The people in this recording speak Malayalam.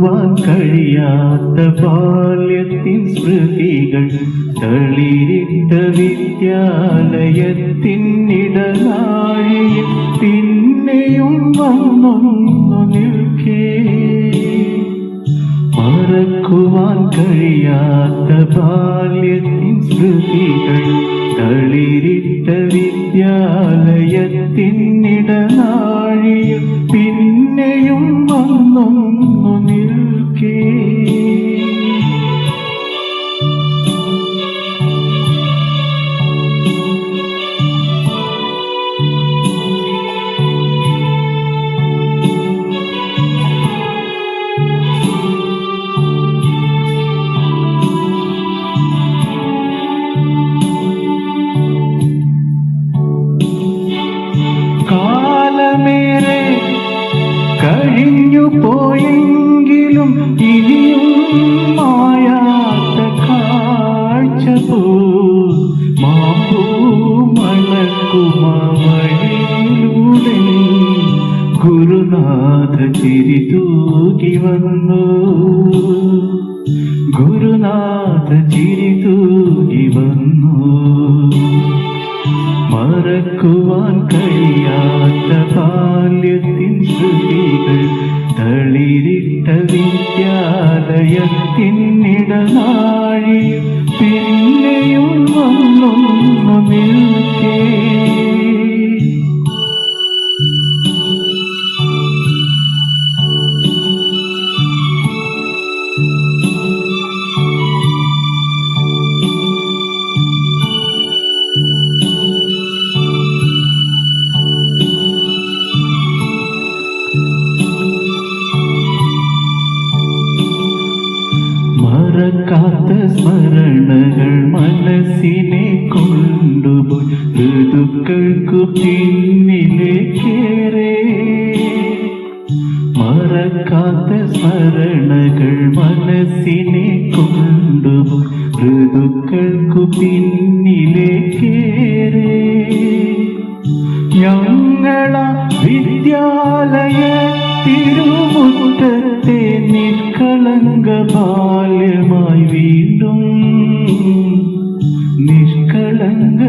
മറക്കുവാൻ കഴിയാത്ത ബാല്യത്തിൻ സ്മൃതികൾ തളിരിട്ട വിദ്യാലയത്തിനിടനാഴിയിൽ പിന്നെയും വന്നൊന്നു നിൽക്കേ. മറക്കുവാൻ കഴിയാത്ത ബാല്യത്തിൻ സ്മൃതികൾ തളിരിട്ട വിദ്യാലയത്തിനിടനാഴിയിൽ പിന്നെയും വന്നൊന്നു നിൽക്കേ. കാലമേറെ കഴിഞ്ഞു പോയെങ്കിലും ഇനിയും മായാത്ത കാഴ്ച മാമ്പൂ മണക്കുമവഴിയിലൂടെ ഗുരുനാഥ ചിരി തൂകി വന്നു. ഗുരുനാഥ ചിരി തൂകി വന്നു. മറക്കുവാൻ കഴിയാത്ത ബാല്യത്തിൻ സ്മൃതികൾ തളിരിട്ട വിദ്യാലയത്തിനിടനാഴിയിൽ പിന്നെയും വന്നൊന്നു നിൽക്കേ. മറക്കാത്ത സ്മരണകൾ മനസ്സിനെ കൊണ്ടുപോയി ഋതുക്കൾക്കു പിന്നിലേക്കേറെ. മറക്കാത്ത സ്മരണകൾ മനസ്സിനെ കൊണ്ടുപോയി ഋതുക്കൾക്കു പിന്നിലേക്കേറെ. ഞങ്ങളാ വിദ്യാലയ തിരുമുറ്റത്തെ നിഷ്കളങ്ക ബാല്യമായി വീണ്ടും നിഷ്കളങ്ക